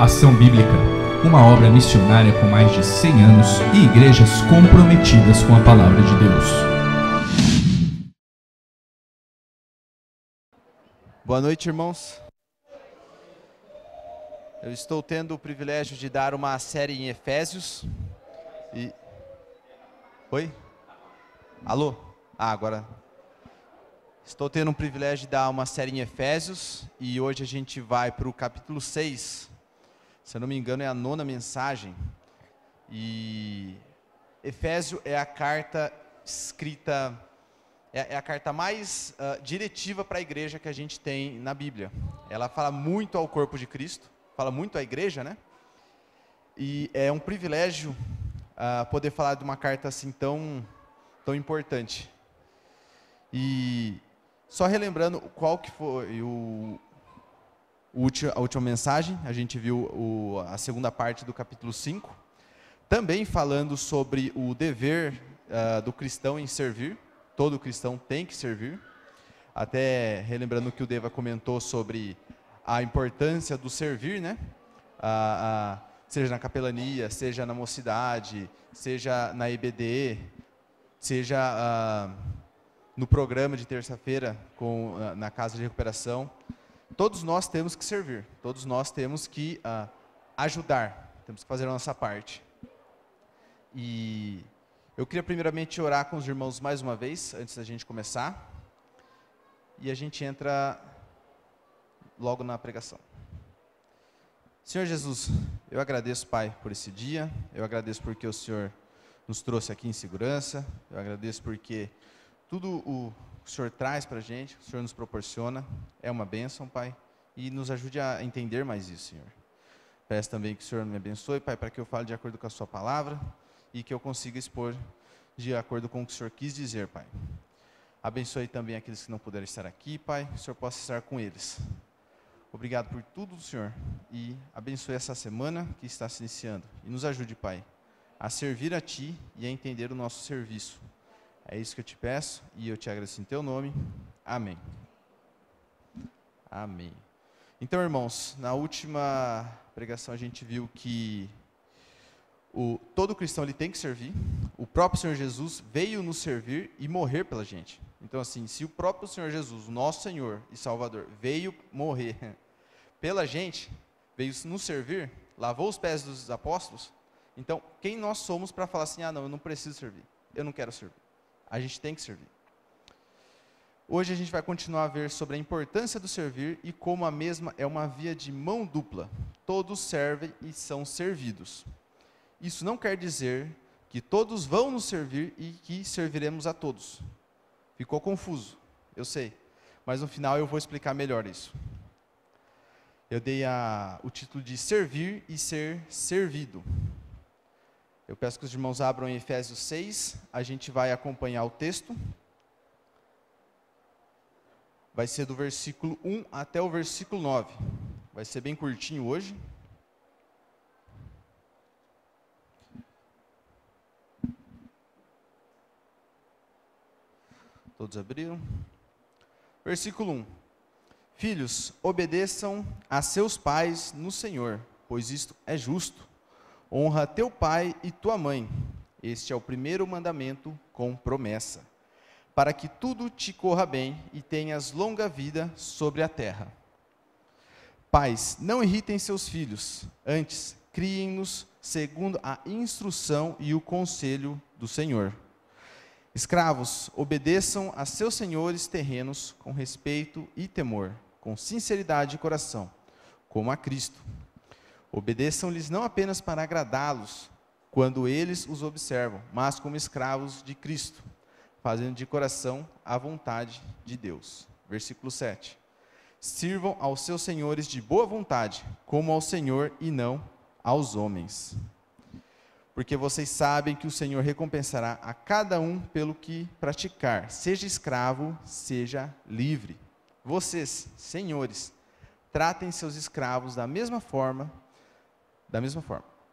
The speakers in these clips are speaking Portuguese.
Ação Bíblica, uma obra missionária com mais de 100 anos e igrejas comprometidas com a Palavra de Deus. Boa noite, irmãos. Eu estou tendo o privilégio de dar uma série em Efésios. Oi? Alô? Agora. Estou tendo o privilégio de dar uma série em Efésios e hoje a gente vai para o capítulo 6. Se eu não me engano, é a 9ª mensagem. E Efésio é a carta escrita, é a carta mais diretiva para a igreja que a gente tem na Bíblia. Ela fala muito ao corpo de Cristo, fala muito à igreja, né? E é um privilégio poder falar de uma carta assim tão importante. E só relembrando qual que foi a última mensagem, a gente viu a segunda parte do capítulo 5, também falando sobre o dever do cristão em servir. Todo cristão tem que servir, até relembrando o que o Deva comentou sobre a importância do servir, né? Seja na capelania, seja na mocidade, seja na EBD, seja no programa de terça-feira na casa de recuperação. Todos nós temos que servir, todos nós temos que ajudar, temos que fazer a nossa parte. E eu queria primeiramente orar com os irmãos mais uma vez, antes da gente começar, e a gente entra logo na pregação. Senhor Jesus, eu agradeço, Pai, por esse dia, eu agradeço porque o Senhor nos trouxe aqui em segurança, eu agradeço porque tudo o Senhor traz para a gente, o Senhor nos proporciona, é uma bênção, Pai, e nos ajude a entender mais isso, Senhor. Peço também que o Senhor me abençoe, Pai, para que eu fale de acordo com a sua palavra e que eu consiga expor de acordo com o que o Senhor quis dizer, Pai. Abençoe também aqueles que não puderam estar aqui, Pai, que o Senhor possa estar com eles. Obrigado por tudo, Senhor, e abençoe essa semana que está se iniciando. E nos ajude, Pai, a servir a Ti e a entender o nosso serviço. É isso que eu te peço e eu te agradeço em Teu nome. Amém. Amém. Então, irmãos, na última pregação a gente viu que todo cristão ele tem que servir. O próprio Senhor Jesus veio nos servir e morrer pela gente. Então, assim, se o próprio Senhor Jesus, o nosso Senhor e Salvador, veio morrer pela gente, veio nos servir, lavou os pés dos apóstolos, então, quem nós somos para falar assim, não, eu não preciso servir, eu não quero servir. A gente tem que servir. Hoje a gente vai continuar a ver sobre a importância do servir e como a mesma é uma via de mão dupla. Todos servem e são servidos. Isso não quer dizer que todos vão nos servir e que serviremos a todos. Ficou confuso, eu sei, mas no final eu vou explicar melhor isso. Eu dei o título de servir e ser servido. Eu peço que os irmãos abram em Efésios 6, a gente vai acompanhar o texto. Vai ser do versículo 1 até o versículo 9. Vai ser bem curtinho hoje. Todos abriram? Versículo 1. Filhos, obedeçam a seus pais no Senhor, pois isto é justo. Honra teu pai e tua mãe. Este é o primeiro mandamento com promessa, para que tudo te corra bem e tenhas longa vida sobre a terra. Pais, não irritem seus filhos, antes criem-nos segundo a instrução e o conselho do Senhor. Escravos, obedeçam a seus senhores terrenos com respeito e temor, com sinceridade de coração, como a Cristo. Obedeçam-lhes não apenas para agradá-los, quando eles os observam, mas como escravos de Cristo, fazendo de coração a vontade de Deus. Versículo 7. Sirvam aos seus senhores de boa vontade, como ao Senhor e não aos homens. Porque vocês sabem que o Senhor recompensará a cada um pelo que praticar, seja escravo, seja livre. Vocês, senhores, tratem seus escravos da mesma forma.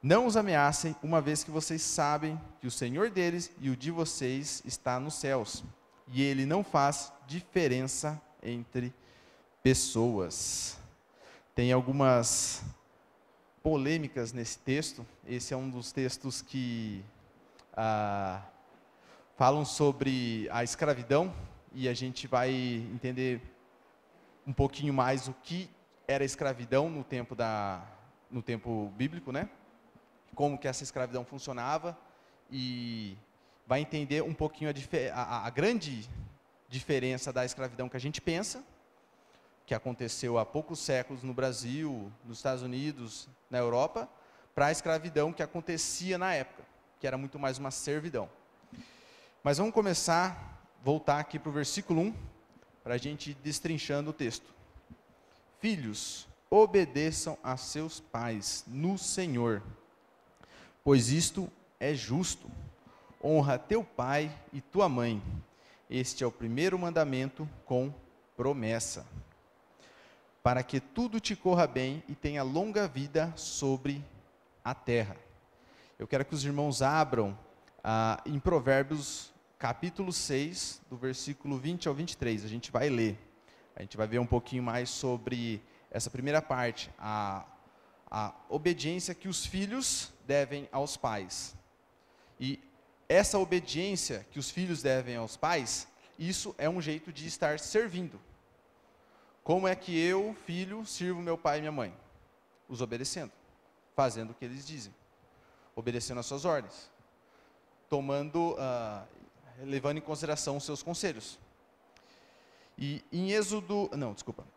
Não os ameacem, uma vez que vocês sabem que o Senhor deles e o de vocês está nos céus, e Ele não faz diferença entre pessoas. Tem algumas polêmicas nesse texto. Esse é um dos textos que falam sobre a escravidão, e a gente vai entender um pouquinho mais o que era a escravidão no tempo bíblico, né? Como que essa escravidão funcionava, e vai entender um pouquinho a grande diferença da escravidão que a gente pensa, que aconteceu há poucos séculos no Brasil, nos Estados Unidos, na Europa, para a escravidão que acontecia na época, que era muito mais uma servidão. Mas vamos voltar aqui para o versículo 1, para a gente ir destrinchando o texto. Filhos, obedeçam a seus pais no Senhor, pois isto é justo. Honra teu pai e tua mãe. Este é o primeiro mandamento com promessa, para que tudo te corra bem e tenha longa vida sobre a terra. Eu quero que os irmãos abram em Provérbios, capítulo 6, do versículo 20 ao 23. A gente vai ler. A gente vai ver um pouquinho mais sobre essa primeira parte, a obediência que os filhos devem aos pais. E essa obediência que os filhos devem aos pais, isso é um jeito de estar servindo. Como é que eu, filho, sirvo meu pai e minha mãe? Os obedecendo, fazendo o que eles dizem, obedecendo às suas ordens, levando em consideração os seus conselhos. E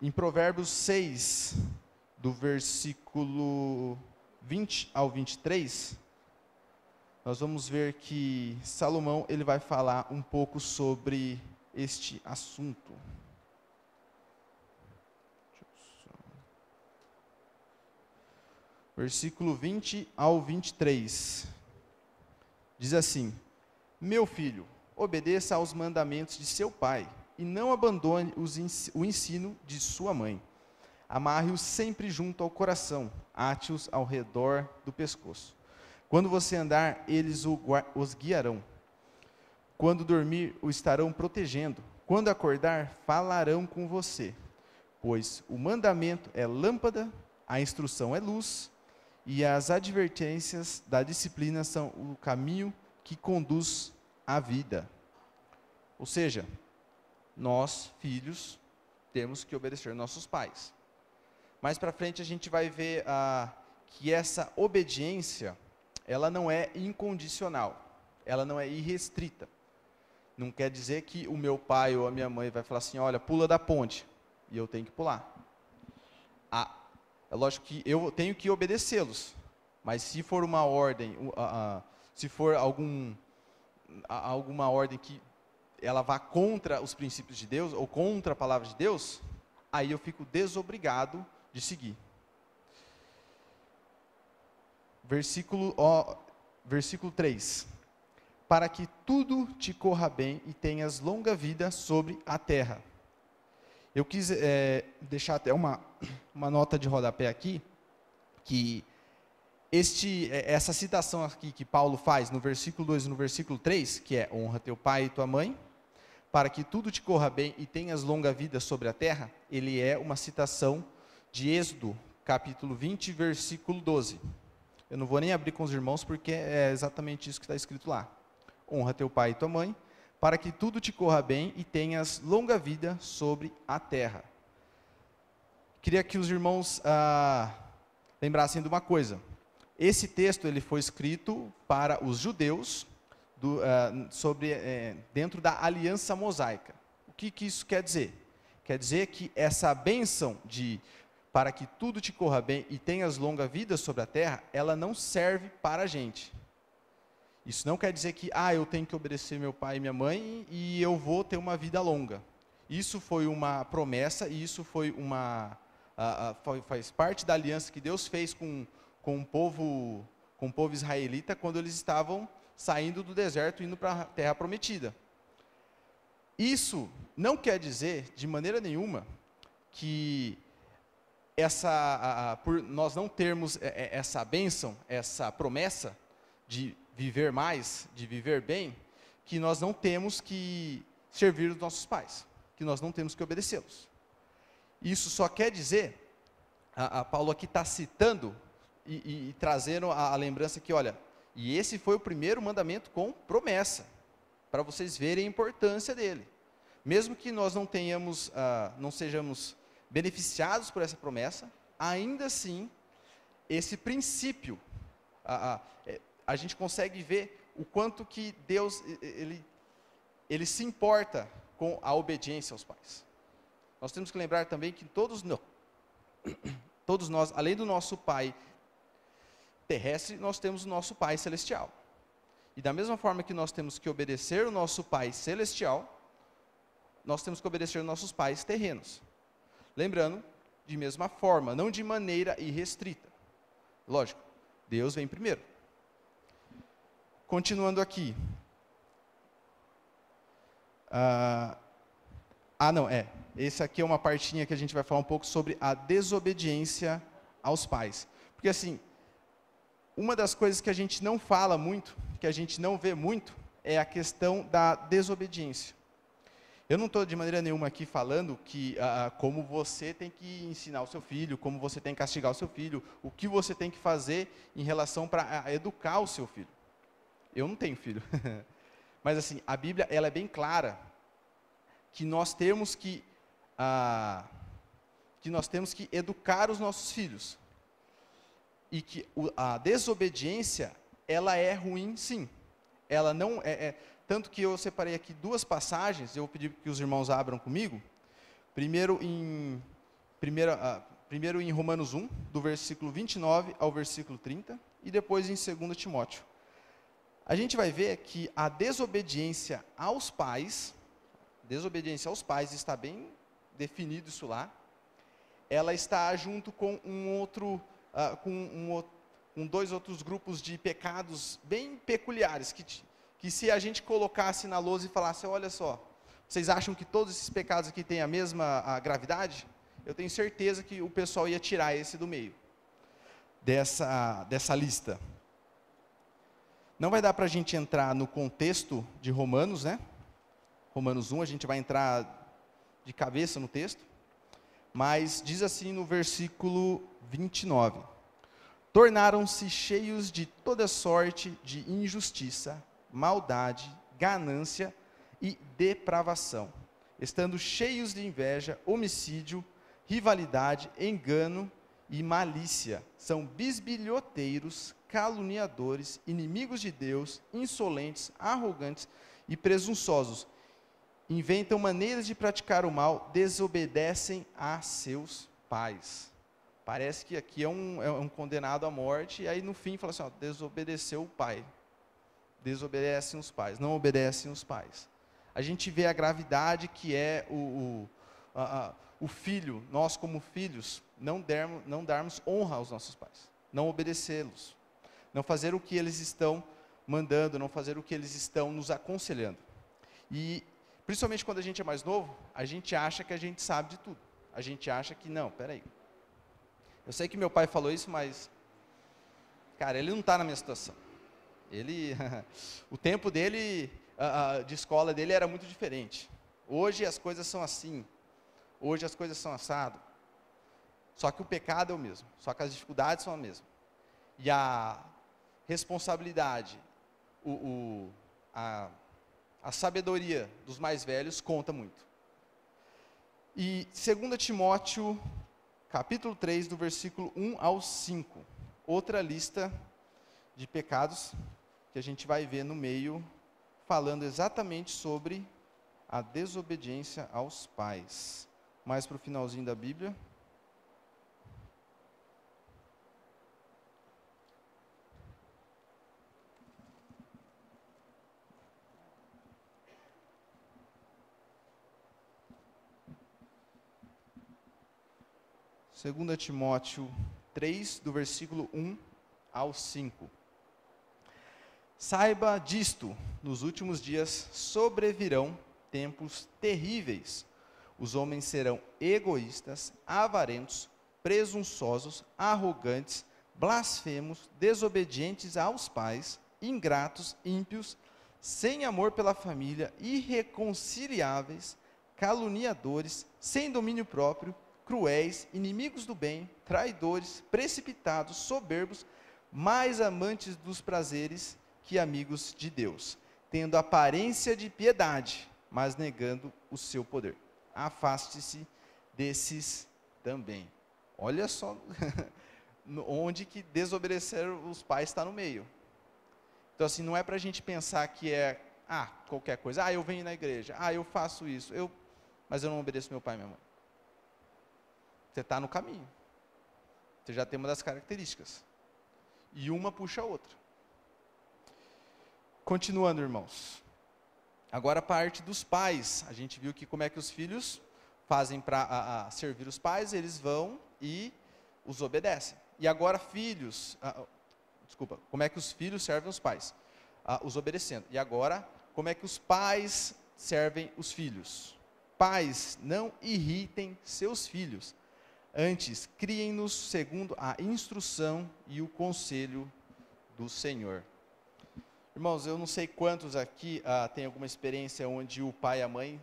em Provérbios 6, do versículo 20 ao 23, nós vamos ver que Salomão ele vai falar um pouco sobre este assunto. Versículo 20 ao 23. Diz assim: Meu filho, obedeça aos mandamentos de seu pai, e não abandone o ensino de sua mãe. Amarre-os sempre junto ao coração, ate-os ao redor do pescoço. Quando você andar, eles os guiarão. Quando dormir, o estarão protegendo. Quando acordar, falarão com você. Pois o mandamento é lâmpada, a instrução é luz, e as advertências da disciplina são o caminho que conduz à vida. Ou seja, nós, filhos, temos que obedecer nossos pais. Mais para frente a gente vai ver que essa obediência, ela não é incondicional, ela não é irrestrita. Não quer dizer que o meu pai ou a minha mãe vai falar assim, olha, pula da ponte, e eu tenho que pular. É lógico que eu tenho que obedecê-los, mas se for uma ordem, se for alguma ordem que ela vá contra os princípios de Deus, ou contra a palavra de Deus, aí eu fico desobrigado de seguir. Versículo 3. Para que tudo te corra bem e tenhas longa vida sobre a terra. Eu quis deixar até uma nota de rodapé aqui, que essa citação aqui que Paulo faz no versículo 2 e no versículo 3, que é honra teu pai e tua mãe, para que tudo te corra bem e tenhas longa vida sobre a terra, ele é uma citação de Êxodo, capítulo 20, versículo 12. Eu não vou nem abrir com os irmãos, porque é exatamente isso que está escrito lá. Honra teu pai e tua mãe, para que tudo te corra bem e tenhas longa vida sobre a terra. Queria que os irmãos lembrassem de uma coisa. Esse texto ele foi escrito para os judeus dentro da aliança mosaica. O que isso quer dizer? Quer dizer que essa bênção para que tudo te corra bem e tenhas longa vida sobre a terra, ela não serve para a gente. Isso não quer dizer que eu tenho que obedecer meu pai e minha mãe e eu vou ter uma vida longa. Isso foi uma promessa e isso foi faz parte da aliança que Deus fez com o povo israelita quando eles estavam saindo do deserto e indo para a terra prometida. Isso não quer dizer de maneira nenhuma que por nós não termos essa bênção, essa promessa de viver mais, de viver bem, que nós não temos que servir os nossos pais, que nós não temos que obedecê-los. Isso só quer dizer, Paulo aqui está citando e trazendo a lembrança que, olha, e esse foi o primeiro mandamento com promessa, para vocês verem a importância dele. Mesmo que nós não tenhamos, não sejamos beneficiados por essa promessa, ainda assim, esse princípio, a gente consegue ver o quanto que Deus, ele se importa com a obediência aos pais. Nós temos que lembrar também que todos nós, além do nosso pai terrestre, nós temos o nosso pai celestial. E da mesma forma que nós temos que obedecer o nosso pai celestial, nós temos que obedecer os nossos pais terrenos. Lembrando, de mesma forma, não de maneira irrestrita. Lógico, Deus vem primeiro. Continuando aqui. Esse aqui é uma partinha que a gente vai falar um pouco sobre a desobediência aos pais. Porque assim, uma das coisas que a gente não fala muito, que a gente não vê muito, é a questão da desobediência. Eu não estou de maneira nenhuma aqui falando que como você tem que ensinar o seu filho, como você tem que castigar o seu filho, o que você tem que fazer em relação para educar o seu filho. Eu não tenho filho. Mas assim, a Bíblia ela é bem clara que nós temos que educar os nossos filhos. E que a desobediência, ela é ruim sim. Ela não tanto que eu separei aqui duas passagens, eu vou pedir que os irmãos abram comigo. Primeiro em Romanos 1, do versículo 29 ao versículo 30, e depois em 2 Timóteo. A gente vai ver que a desobediência aos pais, está bem definido isso lá, ela está junto com com dois outros grupos de pecados bem peculiares, que se a gente colocasse na lousa e falasse, olha só, vocês acham que todos esses pecados aqui têm a mesma gravidade? Eu tenho certeza que o pessoal ia tirar esse do meio, dessa lista. Não vai dar para a gente entrar no contexto de Romanos, né? Romanos 1, a gente vai entrar de cabeça no texto, mas diz assim no versículo 29, tornaram-se cheios de toda sorte de injustiça, maldade, ganância e depravação, estando cheios de inveja, homicídio, rivalidade, engano e malícia. São bisbilhoteiros, caluniadores, inimigos de Deus, insolentes, arrogantes e presunçosos. Inventam maneiras de praticar o mal, desobedecem a seus pais. Parece que aqui é um condenado à morte, e aí no fim fala assim, desobedeceu o pai. Desobedecem os pais, não obedecem os pais. A gente vê a gravidade que é o filho, nós como filhos, não darmos honra aos nossos pais, não obedecê-los, não fazer o que eles estão mandando, não fazer o que eles estão nos aconselhando. E, principalmente quando a gente é mais novo, a gente acha que a gente sabe de tudo. A gente acha que, não, peraí. Eu sei que meu pai falou isso, mas, cara, ele não está na minha situação. O tempo dele, de escola dele era muito diferente. Hoje as coisas são assim. Hoje as coisas são assado. Só que o pecado é o mesmo. Só que as dificuldades são as mesmas. E a responsabilidade, a sabedoria dos mais velhos conta muito. E 2 Timóteo, capítulo 3, do versículo 1 ao 5. Outra lista de pecados que a gente vai ver no meio, falando exatamente sobre a desobediência aos pais. Mais para o finalzinho da Bíblia. Segunda Timóteo 3, do versículo 1 ao 5. Saiba disto, nos últimos dias sobrevirão tempos terríveis. Os homens serão egoístas, avarentos, presunçosos, arrogantes, blasfemos, desobedientes aos pais, ingratos, ímpios, sem amor pela família, irreconciliáveis, caluniadores, sem domínio próprio, cruéis, inimigos do bem, traidores, precipitados, soberbos, mais amantes dos prazeres que amigos de Deus, tendo aparência de piedade, mas negando o seu poder. Afaste-se desses também. Olha só onde que desobedecer os pais está no meio. Então assim, não é para a gente pensar que é, qualquer coisa, eu venho na igreja, eu faço isso, mas eu não obedeço meu pai e minha mãe. Você está no caminho. Você já tem uma das características. E uma puxa a outra. Continuando, irmãos. Agora a parte dos pais. A gente viu que como é que os filhos fazem para servir os pais, eles vão e os obedecem. E agora como é que os filhos servem os pais? Os obedecendo. E agora, como é que os pais servem os filhos? Pais, não irritem seus filhos. Antes, criem-nos segundo a instrução e o conselho do Senhor. Irmãos, eu não sei quantos aqui têm alguma experiência onde o pai e a mãe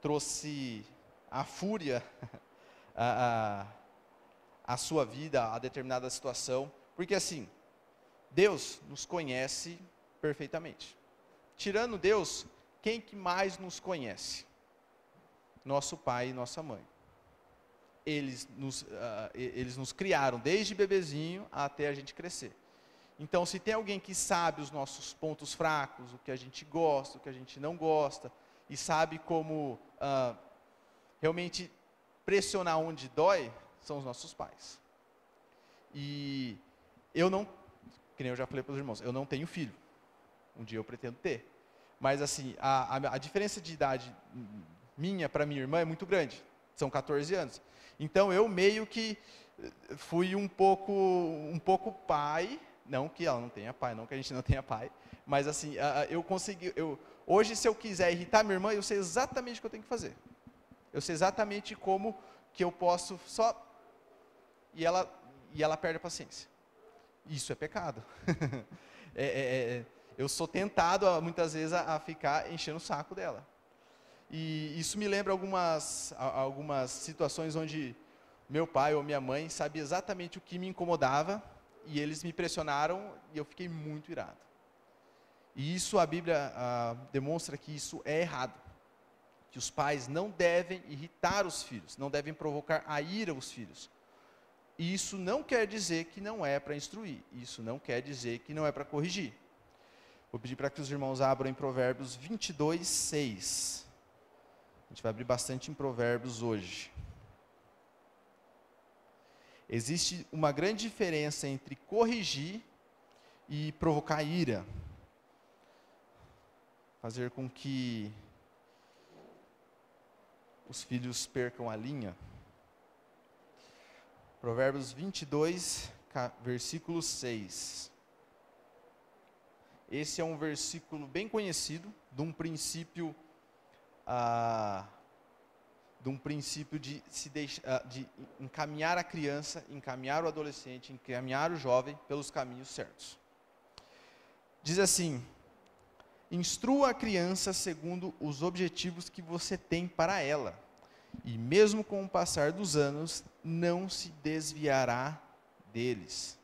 trouxe a fúria a sua vida, a determinada situação. Porque assim, Deus nos conhece perfeitamente. Tirando Deus, quem que mais nos conhece? Nosso pai e nossa mãe. Eles nos criaram desde bebezinho até a gente crescer. Então, se tem alguém que sabe os nossos pontos fracos, o que a gente gosta, o que a gente não gosta, e sabe como realmente pressionar onde dói, são os nossos pais. E eu não, que nem eu já falei para os irmãos, eu não tenho filho. Um dia eu pretendo ter. Mas assim, a diferença de idade minha para minha irmã é muito grande. São 14 anos. Então eu meio que fui um pouco pai, não que ela não tenha pai, não que a gente não tenha pai, mas assim, eu consegui, hoje se eu quiser irritar minha irmã, eu sei exatamente o que eu tenho que fazer. Eu sei exatamente como que eu posso só, e ela perde a paciência. Isso é pecado. Eu sou tentado muitas vezes a ficar enchendo o saco dela. E isso me lembra algumas situações onde meu pai ou minha mãe sabia exatamente o que me incomodava e eles me pressionaram e eu fiquei muito irado. E isso a Bíblia demonstra que isso é errado. Que os pais não devem irritar os filhos, não devem provocar a ira aos filhos. E isso não quer dizer que não é para instruir, isso não quer dizer que não é para corrigir. Vou pedir para que os irmãos abram em Provérbios 22, 6. A gente vai abrir bastante em Provérbios hoje. Existe uma grande diferença entre corrigir e provocar ira. Fazer com que os filhos percam a linha. Provérbios 22, versículo 6. Esse é um versículo bem conhecido, de um princípio de encaminhar a criança, encaminhar o adolescente, encaminhar o jovem pelos caminhos certos. Diz assim: instrua a criança segundo os objetivos que você tem para ela, e mesmo com o passar dos anos, não se desviará deles.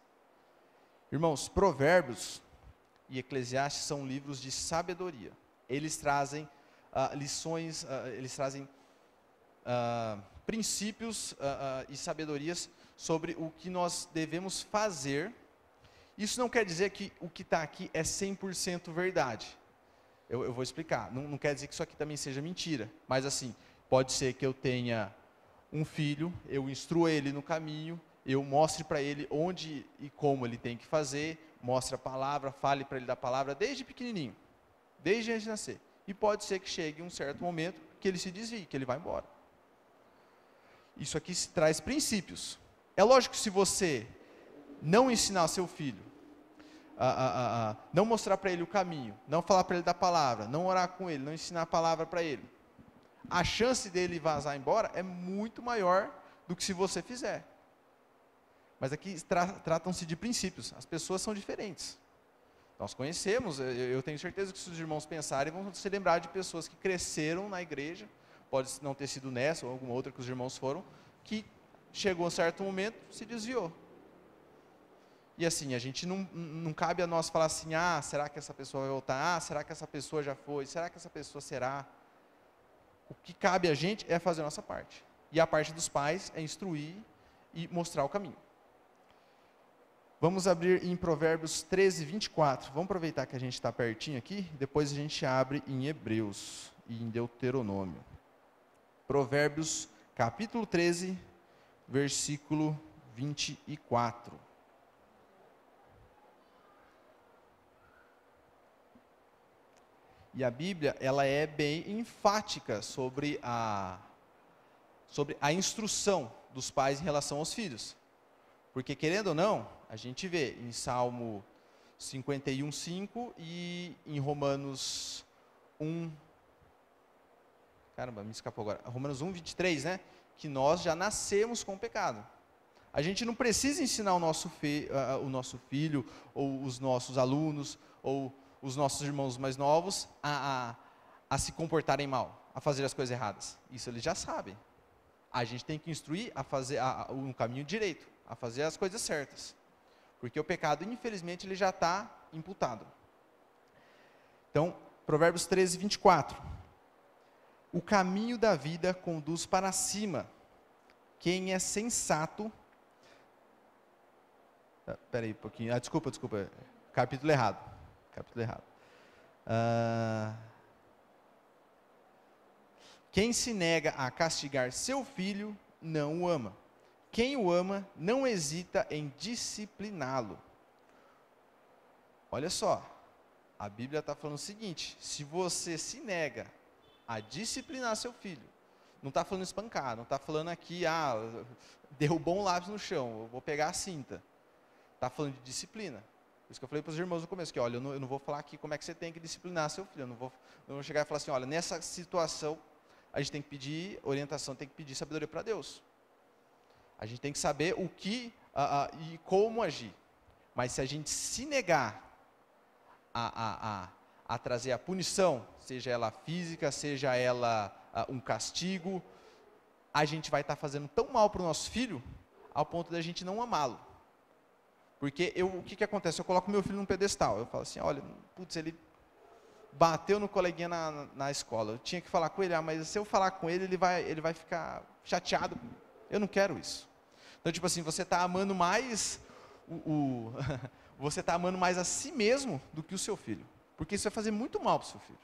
Irmãos, Provérbios e Eclesiastes são livros de sabedoria. Eles trazem lições, eles trazem princípios e sabedorias sobre o que nós devemos fazer. Isso não quer dizer que o que está aqui é 100% verdade. Eu vou explicar. Não quer dizer que isso aqui também seja mentira. Mas assim, pode ser que eu tenha um filho, eu instrua ele no caminho, eu mostre para ele onde e como ele tem que fazer, mostre a palavra, fale para ele da palavra desde pequenininho, desde antes de nascer. E pode ser que chegue um certo momento que ele se desvie, que ele vai embora. Isso aqui traz princípios. É lógico que se você não ensinar seu filho, não mostrar para ele o caminho, não falar para ele da palavra, não orar com ele, não ensinar a palavra para ele, a chance dele vazar embora é muito maior do que se você fizer. Mas aqui tratam-se de princípios. As pessoas são diferentes. Nós conhecemos, eu tenho certeza que se os irmãos pensarem, vão se lembrar de pessoas que cresceram na igreja, pode não ter sido nessa ou alguma outra que os irmãos foram, que chegou um certo momento, se desviou. E assim, a gente não cabe a nós falar assim, será que essa pessoa vai voltar? Será que essa pessoa já foi? Será que essa pessoa será? O que cabe a gente é fazer a nossa parte. E a parte dos pais é instruir e mostrar o caminho. Vamos abrir em Provérbios 13, 24. Vamos aproveitar que a gente está pertinho aqui, depois a gente abre em Hebreus e em Deuteronômio. Provérbios, capítulo 13, versículo 24. E a Bíblia, ela é bem enfática sobre a instrução dos pais em relação aos filhos. Porque, querendo ou não, a gente vê em Salmo 51:5 e em Romanos 1... Caramba, me escapou agora. Romanos 1:23, né? Que nós já nascemos com o pecado. A gente não precisa ensinar o nosso filho, ou os nossos alunos, ou os nossos irmãos mais novos a se comportarem mal, a fazer as coisas erradas. Isso eles já sabem. A gente tem que instruir a fazer um caminho direito, a fazer as coisas certas. Porque o pecado, infelizmente, ele já está imputado. Então, Provérbios 13, 24. O caminho da vida conduz para cima. Quem é sensato... Espera aí um pouquinho. Desculpa. Capítulo errado. Quem se nega a castigar seu filho, não o ama. Quem o ama, não hesita em discipliná-lo. Olha só, a Bíblia está falando o seguinte: se você se nega a disciplinar seu filho, não está falando espancar, não está falando aqui, derrubou um lápis no chão, eu vou pegar a cinta. Está falando de disciplina. Por isso que eu falei para os irmãos no começo, que olha, eu não vou falar aqui como é que você tem que disciplinar seu filho, eu não vou chegar e falar assim, olha, nessa situação, a gente tem que pedir orientação, tem que pedir sabedoria para Deus. A gente tem que saber o que e como agir. Mas se a gente se negar a trazer a punição, seja ela física, seja ela um castigo, a gente vai estar fazendo tão mal para o nosso filho, ao ponto da gente não amá-lo. Porque o que acontece? Eu coloco meu filho num pedestal, eu falo assim, olha, putz, ele bateu no coleguinha na escola, eu tinha que falar com ele, mas se eu falar com ele, ele vai ficar chateado comigo. Eu não quero isso. Então, tipo assim, você está amando mais você está amando mais a si mesmo do que o seu filho. Porque isso vai fazer muito mal para o seu filho.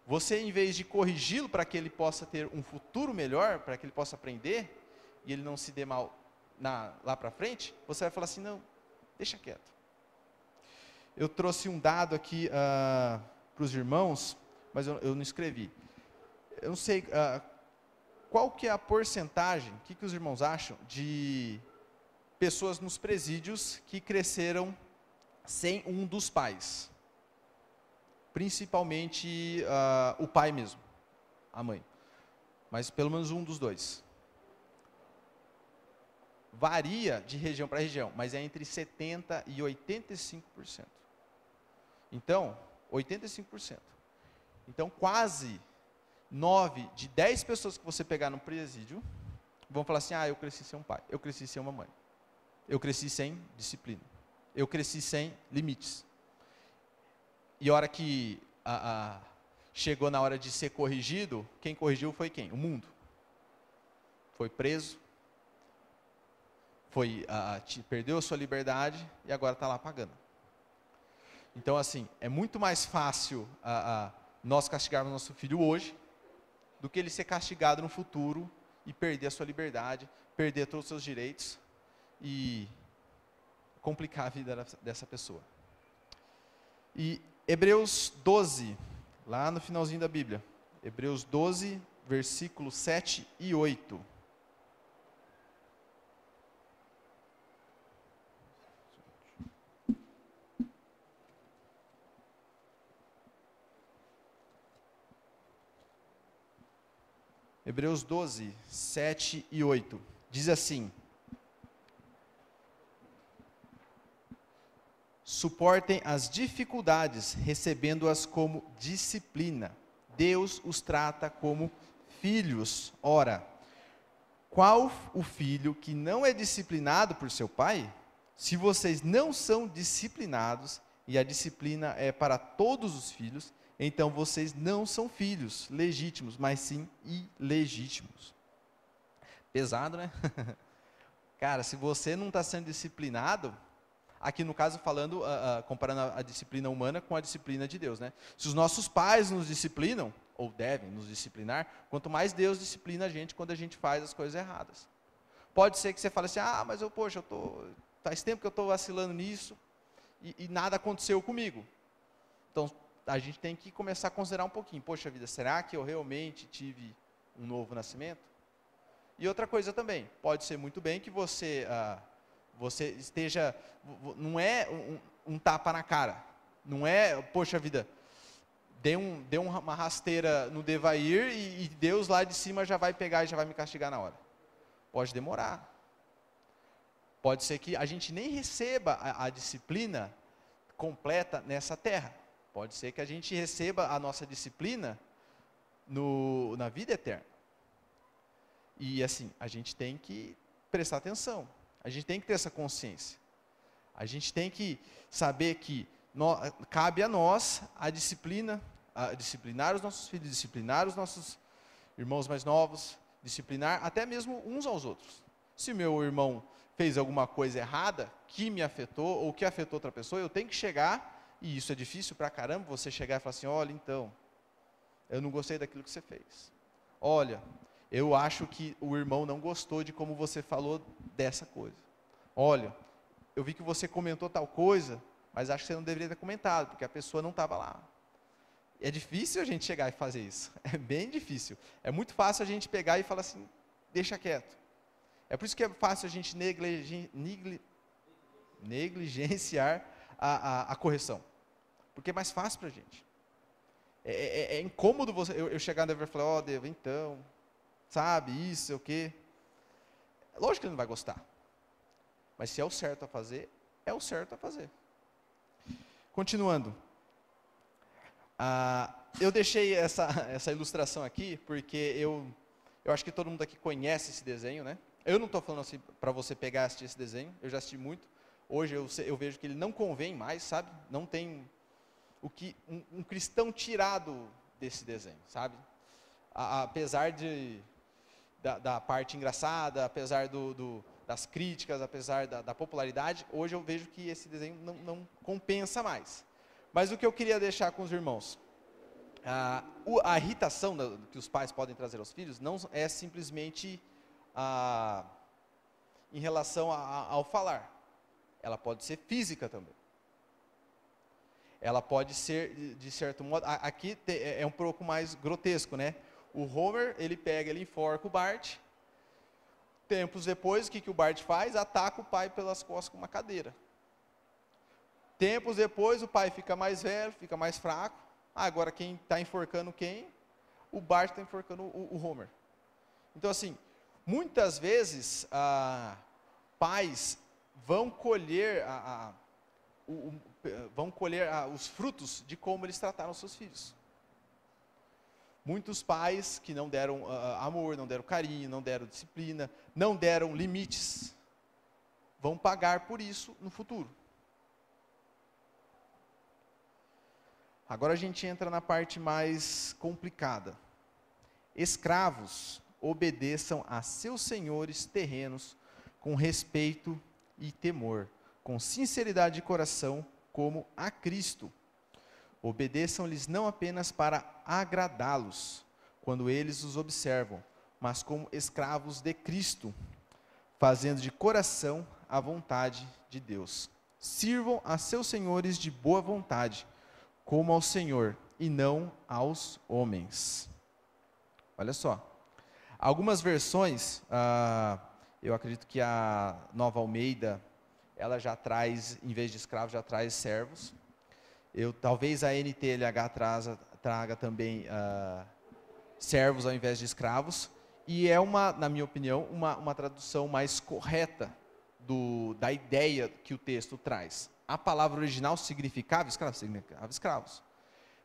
Você, em vez de corrigi-lo para que ele possa ter um futuro melhor, para que ele possa aprender, e ele não se dê mal lá para frente, você vai falar assim, não, deixa quieto. Eu trouxe um dado aqui para os irmãos, mas eu não escrevi. Eu não sei qual que é a porcentagem, o que os irmãos acham, de pessoas nos presídios que cresceram sem um dos pais. Principalmente o pai mesmo, a mãe. Mas pelo menos um dos dois. Varia de região para região, mas é entre 70% e 85%. Então, 85%. Então, quase 9 de 10 pessoas que você pegar no presídio vão falar assim, eu cresci sem um pai, eu cresci sem uma mãe, eu cresci sem disciplina, eu cresci sem limites. E a hora que chegou na hora de ser corrigido, quem corrigiu foi quem? O mundo. Foi preso, perdeu a sua liberdade e agora está lá pagando. Então, assim, é muito mais fácil nós castigarmos nosso filho hoje do que ele ser castigado no futuro e perder a sua liberdade, perder todos os seus direitos e complicar a vida dessa pessoa. E Hebreus 12, lá no finalzinho da Bíblia, Hebreus 12, versículos 7 e 8. Hebreus 12, 7 e 8, diz assim: suportem as dificuldades, recebendo-as como disciplina. Deus os trata como filhos. Ora, Qual o filho que não é disciplinado por seu pai? Se vocês não são disciplinados, e a disciplina é para todos os filhos, então vocês não são filhos legítimos, mas sim ilegítimos. Pesado, né? Cara, se você não está sendo disciplinado, aqui no caso falando, comparando a disciplina humana com a disciplina de Deus, né? Se os nossos pais nos disciplinam, ou devem nos disciplinar, quanto mais Deus disciplina a gente quando a gente faz as coisas erradas. Pode ser que você fale assim, mas faz tempo que eu estou vacilando nisso, e nada aconteceu comigo. Então, a gente tem que começar a considerar um pouquinho, poxa vida, será que eu realmente tive um novo nascimento? E outra coisa também, pode ser muito bem que você esteja, não é um tapa na cara, não é, poxa vida, deu uma rasteira no Devair e Deus lá de cima já vai pegar e já vai me castigar na hora. Pode demorar. Pode ser que a gente nem receba a disciplina completa nessa terra. Pode ser que a gente receba a nossa disciplina na vida eterna. E assim, a gente tem que prestar atenção. A gente tem que ter essa consciência. A gente tem que saber que cabe a nós a disciplinar os nossos filhos, disciplinar os nossos irmãos mais novos, disciplinar até mesmo uns aos outros. Se meu irmão fez alguma coisa errada, que me afetou, ou que afetou outra pessoa, eu tenho que chegar, e isso é difícil pra caramba, você chegar e falar assim, olha, então, eu não gostei daquilo que você fez. Olha, eu acho que o irmão não gostou de como você falou dessa coisa. Olha, eu vi que você comentou tal coisa, mas acho que você não deveria ter comentado, porque a pessoa não estava lá. É difícil a gente chegar e fazer isso. É bem difícil. É muito fácil a gente pegar e falar assim, deixa quieto. É por isso que é fácil a gente negligenciar a correção. Porque é mais fácil para a gente. É incômodo eu chegar no Dever e falar, Devo, então, sabe, isso, o quê? Lógico que ele não vai gostar. Mas se é o certo a fazer, é o certo a fazer. Continuando. Eu deixei essa ilustração aqui, porque eu acho que todo mundo aqui conhece esse desenho, né? Eu não estou falando assim para você pegar e assistir esse desenho, eu já assisti muito. Hoje eu vejo que ele não convém mais, sabe? Não tem um cristão tirado desse desenho, sabe? Apesar da parte engraçada, apesar das críticas, apesar da popularidade, hoje eu vejo que esse desenho não compensa mais. Mas o que eu queria deixar com os irmãos, a irritação que os pais podem trazer aos filhos não é simplesmente em relação ao falar. Ela pode ser física também. Ela pode ser, de certo modo, aqui é um pouco mais grotesco, né? O Homer, ele enforca o Bart. Tempos depois, o que o Bart faz? Ataca o pai pelas costas com uma cadeira. Tempos depois, o pai fica mais velho, fica mais fraco. Agora quem está enforcando quem? O Bart está enforcando o Homer. Então assim, muitas vezes, pais vão colher, os frutos de como eles trataram seus filhos. Muitos pais que não deram amor, não deram carinho, não deram disciplina, não deram limites, vão pagar por isso no futuro. Agora a gente entra na parte mais complicada. Escravos, obedeçam a seus senhores terrenos com respeito e temor, com sinceridade de coração, como a Cristo. Obedeçam-lhes não apenas para agradá-los, quando eles os observam, mas como escravos de Cristo, fazendo de coração a vontade de Deus. Sirvam a seus senhores de boa vontade, como ao Senhor, e não aos homens. Olha só. Algumas versões, eu acredito que a Nova Almeida, ela já traz, em vez de escravos, já traz servos. Talvez a NTLH traga também servos ao invés de escravos. E é na minha opinião, uma tradução mais correta da ideia que o texto traz. A palavra original significava escravos.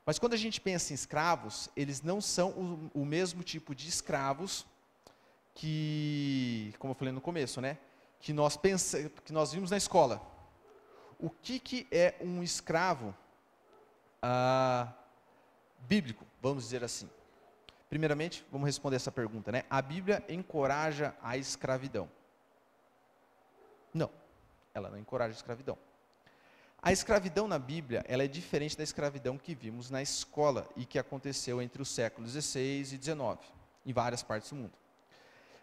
Mas quando a gente pensa em escravos, eles não são o mesmo tipo de escravos que, como eu falei no começo, né, que nós vimos na escola. O que é um escravo bíblico, vamos dizer assim? Primeiramente, vamos responder essa pergunta, né? A Bíblia encoraja a escravidão? Não, ela não encoraja a escravidão. A escravidão na Bíblia, ela é diferente da escravidão que vimos na escola e que aconteceu entre os séculos XVI e XIX, em várias partes do mundo.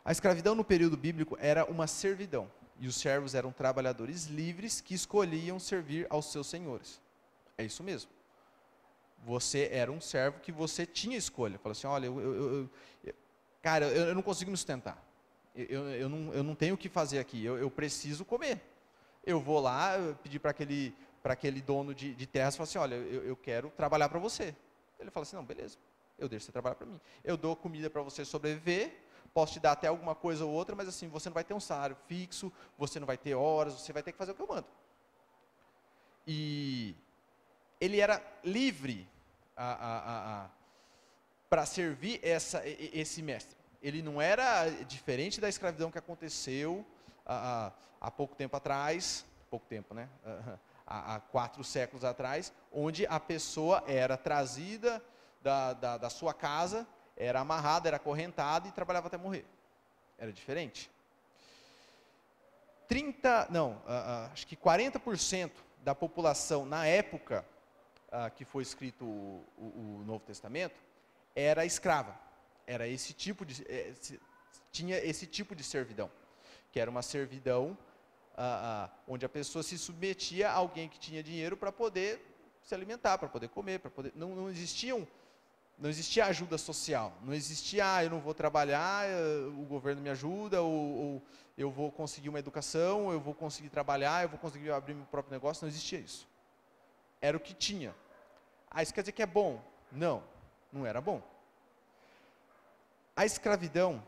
A escravidão no período bíblico era uma servidão, e os servos eram trabalhadores livres que escolhiam servir aos seus senhores. É isso mesmo. Você era um servo que você tinha escolha. Fala assim, olha, cara, eu não consigo me sustentar. Eu não tenho o que fazer aqui, eu preciso comer. Eu vou lá pedir para aquele dono de terras, falar assim, olha, eu quero trabalhar para você. Ele fala assim, não, beleza, eu deixo você trabalhar para mim. Eu dou comida para você sobreviver, posso te dar até alguma coisa ou outra, mas assim, você não vai ter um salário fixo, você não vai ter horas, você vai ter que fazer o que eu mando. E ele era livre para servir esse mestre. Ele não era diferente da escravidão que aconteceu há pouco tempo atrás, pouco tempo, né? Há 4 séculos atrás, onde a pessoa era trazida da sua casa, era amarrada, era acorrentada e trabalhava até morrer. Era diferente. Acho que 40% da população na época que foi escrito o Novo Testamento era escrava. Era tinha esse tipo de servidão, que era uma servidão onde a pessoa se submetia a alguém que tinha dinheiro para poder se alimentar, para poder comer, não existia ajuda social, não existia, eu não vou trabalhar, o governo me ajuda, ou eu vou conseguir uma educação, eu vou conseguir trabalhar, eu vou conseguir abrir meu próprio negócio, não existia isso. Era o que tinha. Isso quer dizer que é bom? Não era bom. A escravidão,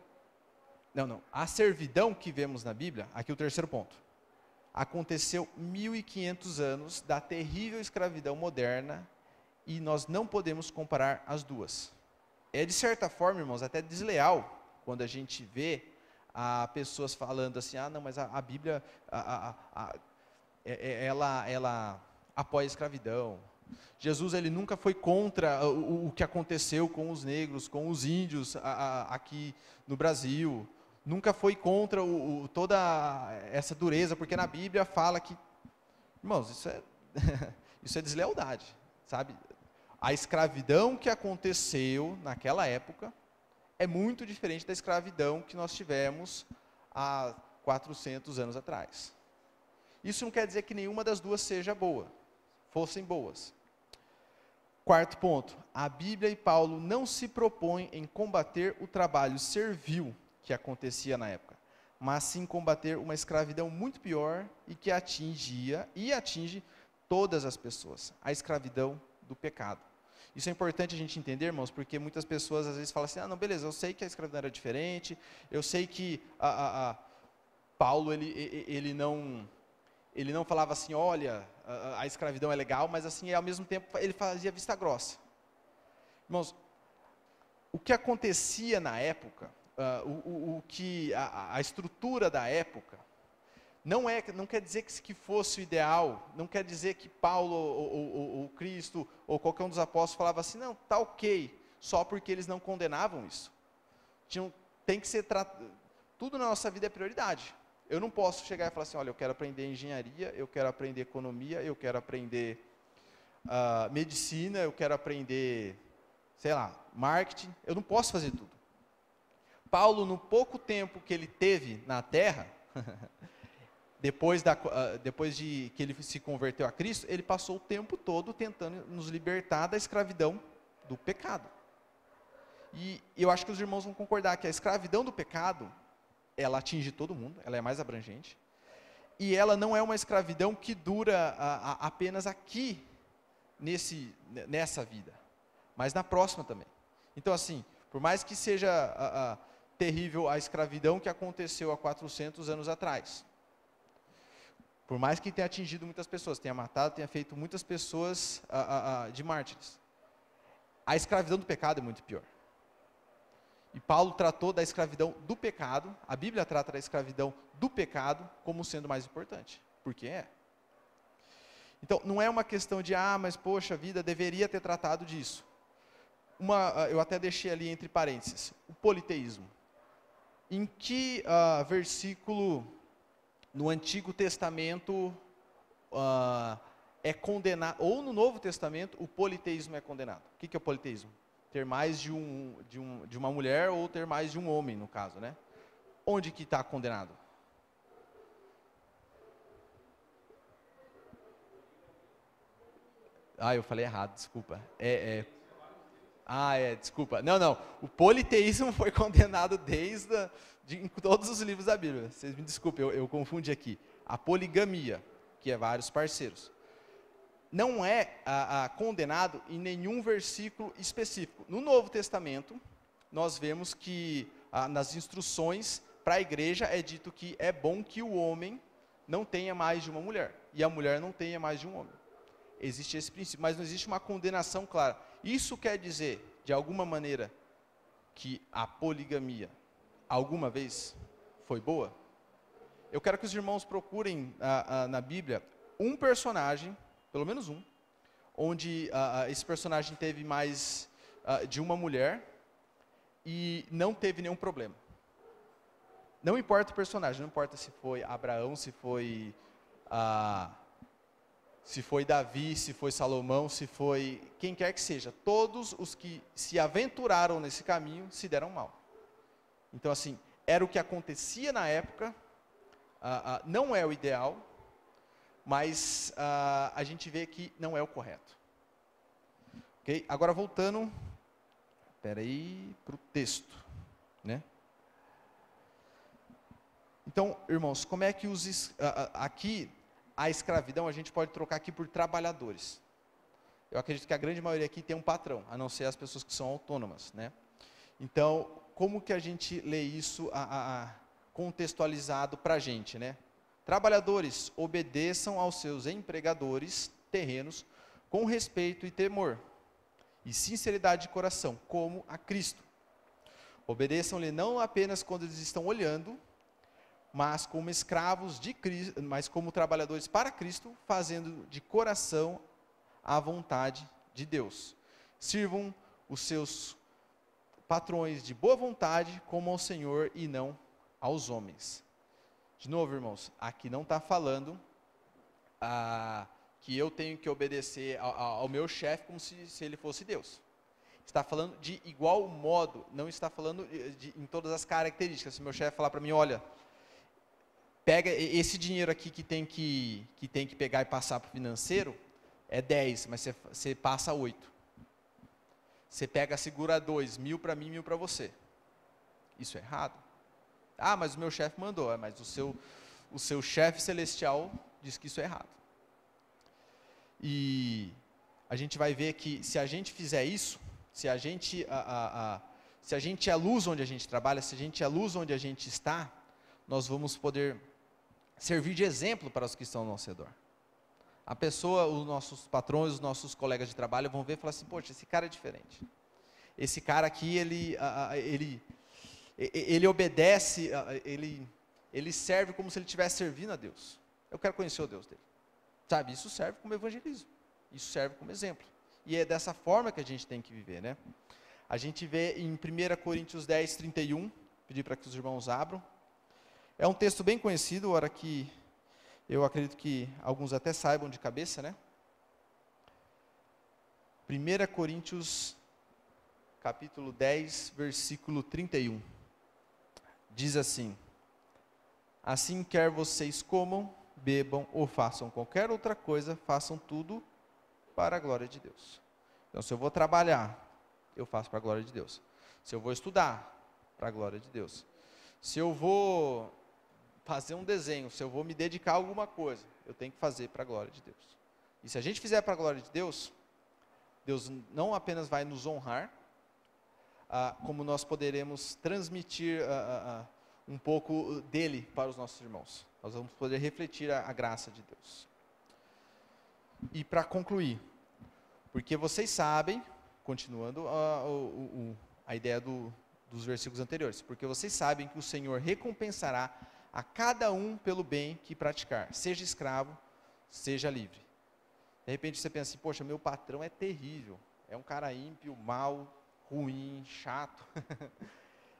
a servidão que vemos na Bíblia, aqui o terceiro ponto, aconteceu 1500 anos da terrível escravidão moderna e nós não podemos comparar as duas. É de certa forma, irmãos, até desleal quando a gente vê pessoas falando assim, não, mas a Bíblia, ela apoia a escravidão. Jesus, ele nunca foi contra o que aconteceu com os negros, com os índios aqui no Brasil. Nunca foi contra toda essa dureza, porque na Bíblia fala que... Irmãos, isso é deslealdade, sabe? A escravidão que aconteceu naquela época é muito diferente da escravidão que nós tivemos há 400 anos atrás. Isso não quer dizer que nenhuma das duas fossem boas. Quarto ponto, a Bíblia e Paulo não se propõem em combater o trabalho servil que acontecia na época, mas sim combater uma escravidão muito pior e que atinge todas as pessoas, a escravidão do pecado. Isso é importante a gente entender, irmãos, porque muitas pessoas às vezes falam assim, não, beleza, eu sei que a escravidão era diferente, eu sei que Paulo, ele não falava assim, olha, a escravidão é legal, mas assim, ao mesmo tempo, ele fazia vista grossa. Irmãos, o que acontecia na época, a estrutura da época, não quer dizer que fosse o ideal, não quer dizer que Paulo, ou Cristo, ou qualquer um dos apóstolos falava assim, não, tá ok, só porque eles não condenavam isso. Tem que ser tudo na nossa vida é prioridade. Eu não posso chegar e falar assim, olha, eu quero aprender engenharia, eu quero aprender economia, eu quero aprender medicina, eu quero aprender, sei lá, marketing. Eu não posso fazer tudo. Paulo, no pouco tempo que ele teve na terra, depois de que ele se converteu a Cristo, ele passou o tempo todo tentando nos libertar da escravidão do pecado. E eu acho que os irmãos vão concordar que a escravidão do pecado, ela atinge todo mundo, ela é mais abrangente, e ela não é uma escravidão que dura apenas aqui, nessa vida, mas na próxima também. Então assim, por mais que seja terrível a escravidão que aconteceu há 400 anos atrás, por mais que tenha atingido muitas pessoas, tenha matado, tenha feito muitas pessoas de mártires, a escravidão do pecado é muito pior. E Paulo tratou da escravidão do pecado, a Bíblia trata da escravidão do pecado como sendo mais importante, porque é. Então, não é uma questão de, mas poxa vida, deveria ter tratado disso. Eu até deixei ali entre parênteses, o politeísmo. Em que versículo no Antigo Testamento é condenado, ou no Novo Testamento, o politeísmo é condenado? O que é o politeísmo? Ter mais de uma mulher ou ter mais de um homem, no caso, né? Onde que está condenado? Eu falei errado, desculpa. Desculpa. Não. O politeísmo foi condenado em todos os livros da Bíblia. Vocês me desculpem, eu confundi aqui. A poligamia, que é vários parceiros. Não é condenado em nenhum versículo específico. No Novo Testamento, nós vemos que nas instruções para a igreja é dito que é bom que o homem não tenha mais de uma mulher e a mulher não tenha mais de um homem. Existe esse princípio, mas não existe uma condenação clara. Isso quer dizer, de alguma maneira, que a poligamia alguma vez foi boa? Eu quero que os irmãos procurem na Bíblia um personagem, pelo menos um, onde esse personagem teve mais de uma mulher e não teve nenhum problema. Não importa o personagem, não importa se foi Abraão, se foi Davi, se foi Salomão, se foi quem quer que seja, todos os que se aventuraram nesse caminho se deram mal. Então, assim, era o que acontecia na época, não é o ideal, mas a gente vê que não é o correto. Ok? Agora, voltando, para o texto, né? Então, irmãos, como é que aqui a escravidão a gente pode trocar aqui por trabalhadores? Eu acredito que a grande maioria aqui tem um patrão, a não ser as pessoas que são autônomas, né? Então, como que a gente lê isso contextualizado para a gente, né? Trabalhadores, obedeçam aos seus empregadores terrenos com respeito e temor e sinceridade de coração, como a Cristo. Obedeçam-lhe não apenas quando eles estão olhando, mas como escravos de Cristo, mas como trabalhadores para Cristo, fazendo de coração a vontade de Deus. Sirvam os seus patrões de boa vontade, como ao Senhor e não aos homens. De novo, irmãos, aqui não está falando que eu tenho que obedecer ao meu chefe como se ele fosse Deus. Está falando de igual modo, não está falando em todas as características. Se meu chefe falar para mim, olha, pega esse dinheiro aqui que tem que pegar e passar para o financeiro, é 10, mas você passa 8. Você pega, segura 2, 1.000 para mim, 1.000 para você. Isso é errado. Mas o meu chefe mandou, mas o seu chefe celestial diz que isso é errado. E a gente vai ver que se a gente fizer isso, se a gente é a luz onde a gente trabalha, se a gente é a luz onde a gente está, nós vamos poder servir de exemplo para os que estão ao nosso redor. A pessoa, os nossos patrões, os nossos colegas de trabalho vão ver e falar assim, poxa, esse cara é diferente. Esse cara aqui, ele obedece, ele serve como se ele estivesse servindo a Deus. Eu quero conhecer o Deus dele. Sabe, isso serve como evangelismo. Isso serve como exemplo. E é dessa forma que a gente tem que viver, né? A gente vê em 1 Coríntios 10, 31, pedir para que os irmãos abram. É um texto bem conhecido, hora que eu acredito que alguns até saibam de cabeça, né? 1 Coríntios, capítulo 10, versículo 31. Diz assim: assim quer vocês comam, bebam ou façam qualquer outra coisa, façam tudo para a glória de Deus. Então, se eu vou trabalhar, eu faço para a glória de Deus. Se eu vou estudar, para a glória de Deus. Se eu vou fazer um desenho, se eu vou me dedicar a alguma coisa, eu tenho que fazer para a glória de Deus. E se a gente fizer para a glória de Deus, Deus não apenas vai nos honrar, como nós poderemos transmitir um pouco dele para os nossos irmãos. Nós vamos poder refletir a graça de Deus. E para concluir, porque vocês sabem, continuando a ideia dos versículos anteriores. Porque vocês sabem que o Senhor recompensará a cada um pelo bem que praticar, seja escravo, seja livre. De repente você pensa assim, poxa, meu patrão é terrível, é um cara ímpio, mau, ruim, chato.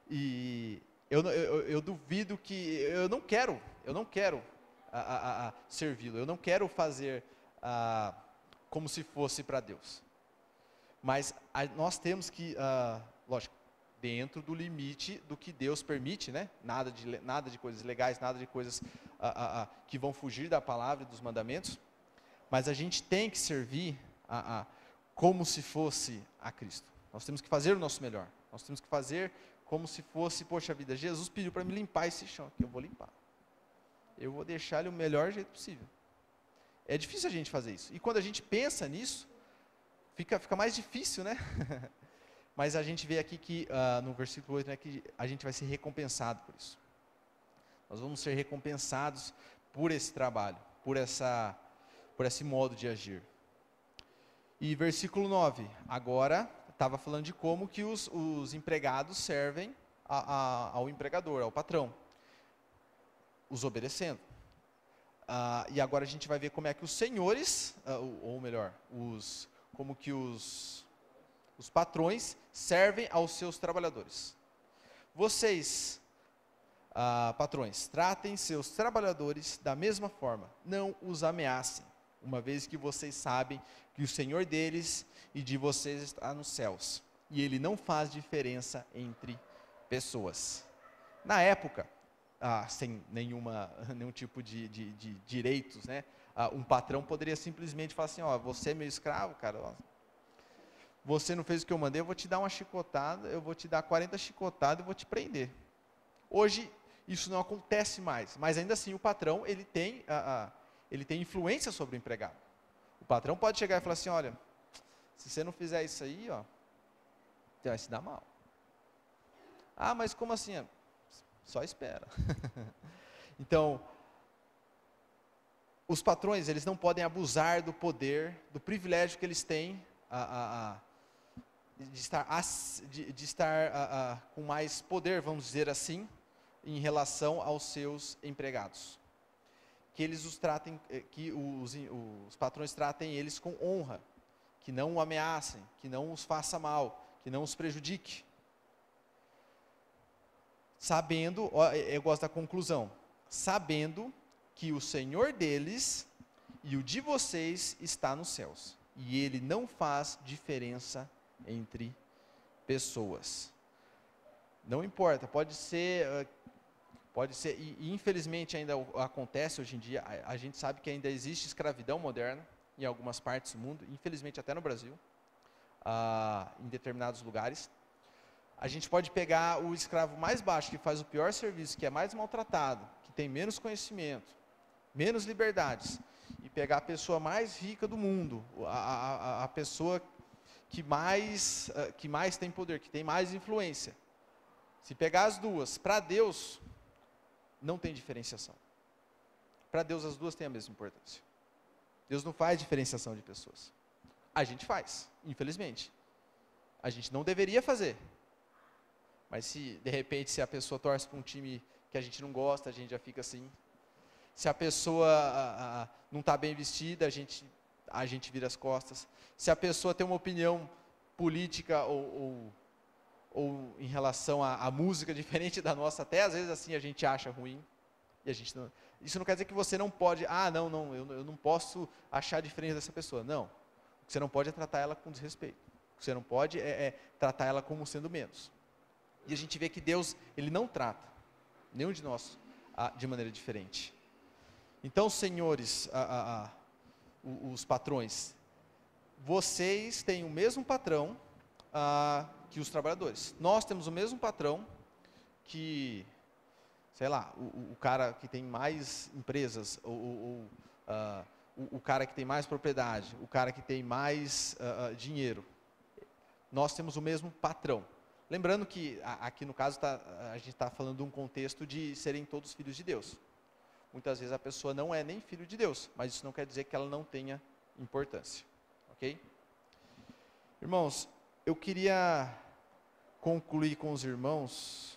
E eu duvido que, eu não quero servi-lo, eu não quero fazer como se fosse para Deus. Mas nós temos que, lógico, dentro do limite do que Deus permite, né? Nada de coisas legais, nada de coisas que vão fugir da palavra e dos mandamentos. Mas a gente tem que servir como se fosse a Cristo. Nós temos que fazer o nosso melhor. Nós temos que fazer como se fosse, poxa vida, Jesus pediu para me limpar esse chão aqui, eu vou limpar. Eu vou deixar ele o melhor jeito possível. É difícil a gente fazer isso. E quando a gente pensa nisso, fica mais difícil, né? Mas a gente vê aqui que, no versículo 8, né, que a gente vai ser recompensado por isso. Nós vamos ser recompensados por esse trabalho, por esse modo de agir. E versículo 9, agora estava falando de como que os empregados servem ao empregador, ao patrão, os obedecendo. E agora a gente vai ver como é que os senhores, ou melhor, como que os patrões servem aos seus trabalhadores. Vocês, patrões, tratem seus trabalhadores da mesma forma, não os ameacem, uma vez que vocês sabem que o Senhor deles e de vocês está nos céus, e Ele não faz diferença entre pessoas. Na época, sem nenhum tipo de direitos, né? Um patrão poderia simplesmente falar assim, você é meu escravo, cara, você não fez o que eu mandei, eu vou te dar uma chicotada, eu vou te dar 40 chicotadas e vou te prender. Hoje, isso não acontece mais, mas ainda assim o patrão, ele tem influência sobre o empregado. O patrão pode chegar e falar assim, olha, se você não fizer isso aí, você vai se dar mal. Mas como assim? Só espera. Então, os patrões, eles não podem abusar do poder, do privilégio que eles têm de estar com mais poder, vamos dizer assim, em relação aos seus empregados. Que eles os tratem, que os patrões tratem eles com honra, que não o ameacem, que não os faça mal, que não os prejudique. Sabendo, eu gosto da conclusão, sabendo que o Senhor deles e o de vocês está nos céus, e Ele não faz diferença entre pessoas. Não importa, pode ser, e infelizmente ainda acontece hoje em dia, a gente sabe que ainda existe escravidão moderna em algumas partes do mundo, infelizmente até no Brasil, em determinados lugares. A gente pode pegar o escravo mais baixo, que faz o pior serviço, que é mais maltratado, que tem menos conhecimento, menos liberdades, e pegar a pessoa mais rica do mundo, a pessoa que mais tem poder, que tem mais influência. Se pegar as duas, para Deus, não tem diferenciação. Para Deus as duas têm a mesma importância. Deus não faz diferenciação de pessoas. A gente faz, infelizmente. A gente não deveria fazer. Mas se, de repente, se a pessoa torce para um time que a gente não gosta, a gente já fica assim. Se a pessoa não está bem vestida, a gente vira as costas. Se a pessoa tem uma opinião política ou em relação à música diferente da nossa, até às vezes assim a gente acha ruim. E a gente não, isso não quer dizer que você não pode, eu não posso achar diferente dessa pessoa. Não. O que você não pode é tratar ela com desrespeito. O que você não pode é tratar ela como sendo menos. E a gente vê que Deus, Ele não trata nenhum de nós de maneira diferente. Então, senhores, os patrões, vocês têm o mesmo patrão que os trabalhadores. Nós temos o mesmo patrão que, sei lá, o cara que tem mais empresas, o cara que tem mais propriedade, o cara que tem mais dinheiro. Nós temos o mesmo patrão. Lembrando que aqui no caso a gente está falando de um contexto de serem todos filhos de Deus. Muitas vezes a pessoa não é nem filho de Deus, mas isso não quer dizer que ela não tenha importância. Ok? Irmãos, eu queria concluir com os irmãos,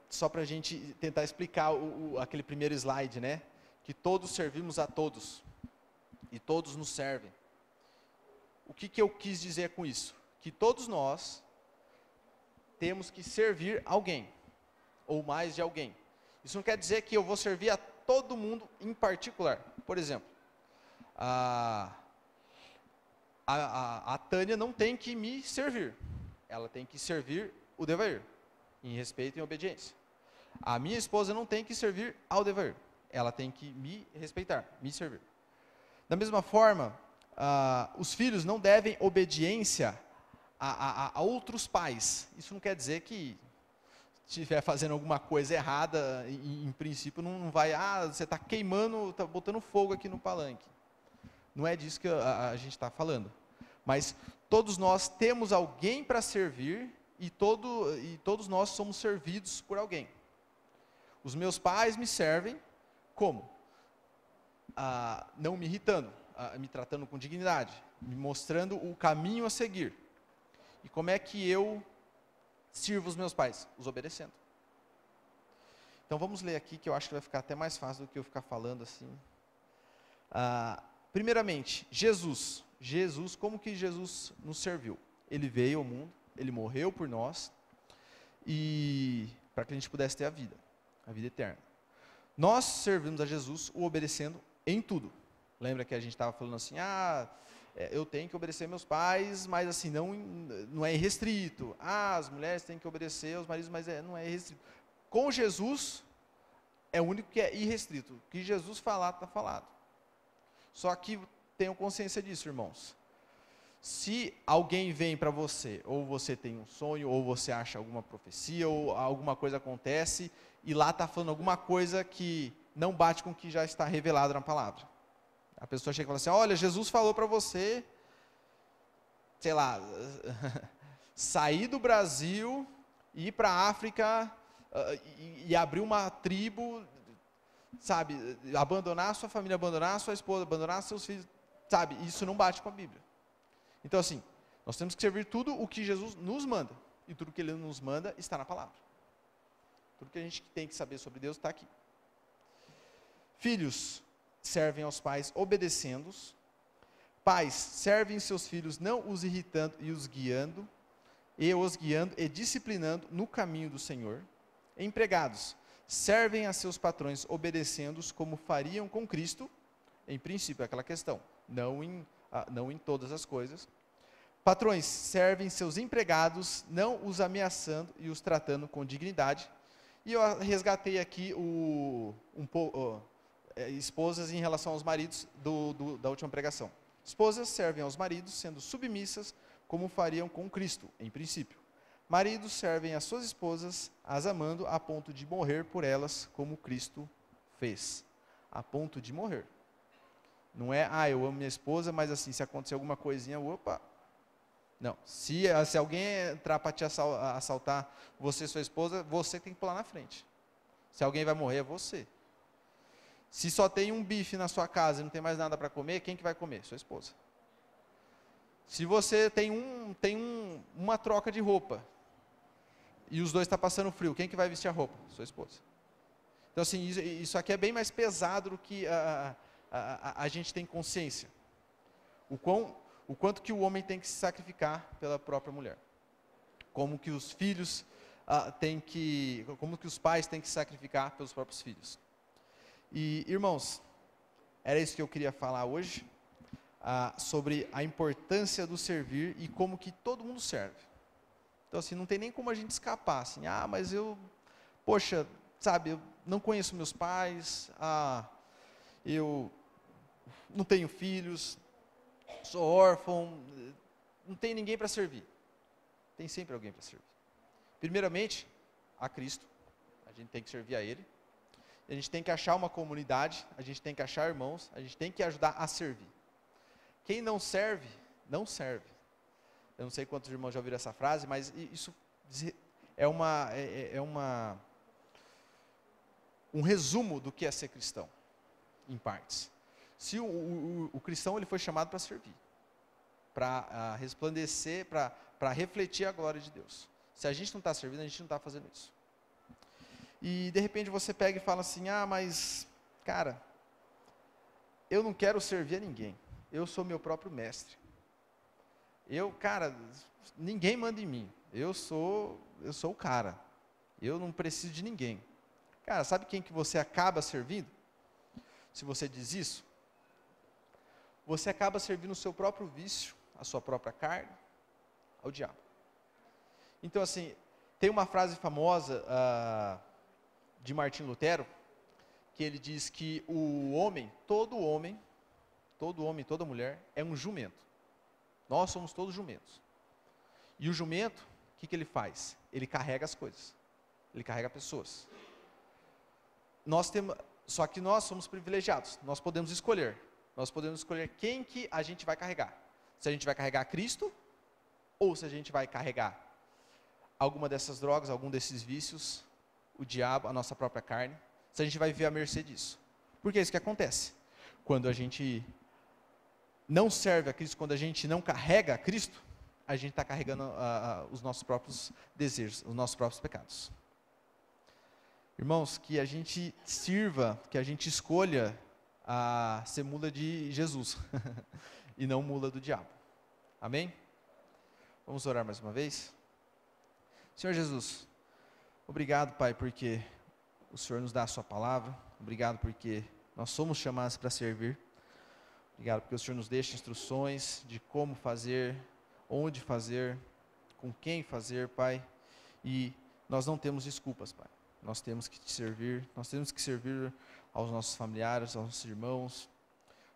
só para a gente tentar explicar aquele primeiro slide, né? Que todos servimos a todos, e todos nos servem. O que eu quis dizer com isso? Que todos nós temos que servir alguém, ou mais de alguém. Isso não quer dizer que eu vou servir a todo mundo em particular. Por exemplo, a Tânia não tem que me servir, ela tem que servir o Devair, em respeito e em obediência. A minha esposa não tem que servir ao Devair, ela tem que me respeitar, me servir. Da mesma forma, os filhos não devem obediência a outros pais. Isso não quer dizer que estiver fazendo alguma coisa errada, em princípio não vai, você está queimando, está botando fogo aqui no palanque. Não é disso que a gente está falando. Mas todos nós temos alguém para servir e todos nós somos servidos por alguém. Os meus pais me servem como? Não me irritando, me tratando com dignidade, me mostrando o caminho a seguir. E como é que eu sirvo os meus pais? Os obedecendo. Então vamos ler aqui, que eu acho que vai ficar até mais fácil do que eu ficar falando assim. Primeiramente, Jesus, como que Jesus nos serviu? Ele veio ao mundo, ele morreu por nós, e para que a gente pudesse ter a vida eterna. Nós servimos a Jesus o obedecendo em tudo. Lembra que a gente estava falando assim, eu tenho que obedecer meus pais, mas assim, não é irrestrito. As mulheres têm que obedecer aos maridos, mas não é irrestrito. Com Jesus, é o único que é irrestrito. O que Jesus falar, está falado. Só que tenham consciência disso, irmãos. Se alguém vem para você, ou você tem um sonho, ou você acha alguma profecia, ou alguma coisa acontece, e lá está falando alguma coisa que não bate com o que já está revelado na palavra. A pessoa chega e fala assim, olha, Jesus falou para você, sei lá, sair do Brasil, ir para a África, e abrir uma tribo, sabe, abandonar a sua família, abandonar a sua esposa, abandonar seus filhos, sabe, isso não bate com a Bíblia. Então assim, nós temos que servir tudo o que Jesus nos manda, e tudo que Ele nos manda está na palavra. Tudo que a gente tem que saber sobre Deus está aqui. Filhos servem aos pais obedecendo-os. Pais servem seus filhos não os irritando e os guiando e disciplinando no caminho do Senhor. Empregados servem a seus patrões obedecendo-os como fariam com Cristo, em princípio, é aquela questão, não em todas as coisas. Patrões servem seus empregados, não os ameaçando e os tratando com dignidade. E eu resgatei aqui esposas em relação aos maridos da última pregação. Esposas servem aos maridos, sendo submissas, como fariam com Cristo, em princípio. Maridos servem às suas esposas, as amando a ponto de morrer por elas, como Cristo fez. A ponto de morrer. Não é, eu amo minha esposa, mas assim, se acontecer alguma coisinha, opa. Não, se alguém entrar para te assaltar, você e sua esposa, você tem que pular na frente. Se alguém vai morrer, é você. Se só tem um bife na sua casa e não tem mais nada para comer, quem que vai comer? Sua esposa. Se você tem uma troca de roupa, e os dois estão passando frio, quem que vai vestir a roupa? Sua esposa. Então assim, isso aqui é bem mais pesado do que a gente tem consciência. O quanto que o homem tem que se sacrificar pela própria mulher. Como que os filhos como que os pais têm que se sacrificar pelos próprios filhos. E, irmãos, era isso que eu queria falar hoje, sobre a importância do servir e como que todo mundo serve. Então assim, não tem nem como a gente escapar, assim, mas eu não conheço meus pais, eu não tenho filhos, sou órfão, não tem ninguém para servir. Tem sempre alguém para servir. Primeiramente, a Cristo, a gente tem que servir a Ele. A gente tem que achar uma comunidade, a gente tem que achar irmãos, a gente tem que ajudar a servir. Quem não serve, não serve. Eu não sei quantos irmãos já ouviram essa frase, mas isso é um resumo do que é ser cristão, em partes. Se o cristão ele foi chamado para servir, para resplandecer, para para refletir a glória de Deus. Se a gente não está servindo, a gente não está fazendo isso. E de repente você pega e fala assim, mas, cara, eu não quero servir a ninguém. Eu sou meu próprio mestre. Cara, ninguém manda em mim. Eu sou o cara. Eu não preciso de ninguém. Cara, sabe quem que você acaba servindo? Se você diz isso, você acaba servindo o seu próprio vício, a sua própria carne, ao diabo. Então, assim, tem uma frase famosa de Martim Lutero, que ele diz que o homem, todo homem, toda mulher, é um jumento. Nós somos todos jumentos. E o jumento, o que ele faz? Ele carrega as coisas. Ele carrega pessoas. Só que nós somos privilegiados. Nós podemos escolher. Nós podemos escolher quem que a gente vai carregar. Se a gente vai carregar Cristo, ou se a gente vai carregar alguma dessas drogas, algum desses vícios, o diabo, a nossa própria carne. Se a gente vai viver à mercê disso. Porque é isso que acontece. Quando a gente não serve a Cristo, quando a gente não carrega a Cristo, a gente está carregando os nossos próprios desejos, os nossos próprios pecados. Irmãos, que a gente sirva, que a gente escolha a ser mula de Jesus e não mula do diabo. Amém? Vamos orar mais uma vez? Senhor Jesus, obrigado, Pai, porque o Senhor nos dá a sua palavra. Obrigado porque nós somos chamados para servir. Obrigado porque o Senhor nos deixa instruções de como fazer, onde fazer, com quem fazer, Pai. E nós não temos desculpas, Pai. Nós temos que te servir, nós temos que servir aos nossos familiares, aos nossos irmãos.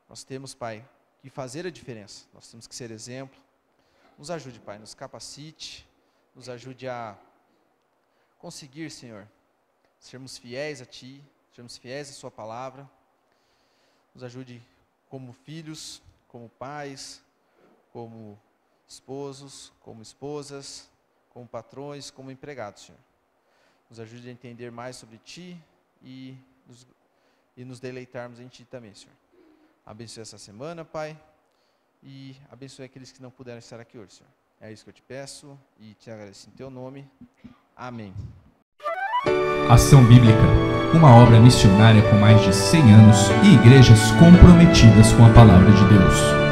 Nós temos, Pai, que fazer a diferença. Nós temos que ser exemplo. Nos ajude, Pai, nos capacite, nos ajude a conseguir, Senhor, sermos fiéis a Ti, sermos fiéis à Sua palavra. Nos ajude como filhos, como pais, como esposos, como esposas, como patrões, como empregados, Senhor. Nos ajude a entender mais sobre Ti e nos deleitarmos em Ti também, Senhor. Abençoe essa semana, Pai, e abençoe aqueles que não puderam estar aqui hoje, Senhor. É isso que eu te peço e te agradeço em Teu nome. Amém. Ação Bíblica, uma obra missionária com mais de 100 anos e igrejas comprometidas com a palavra de Deus.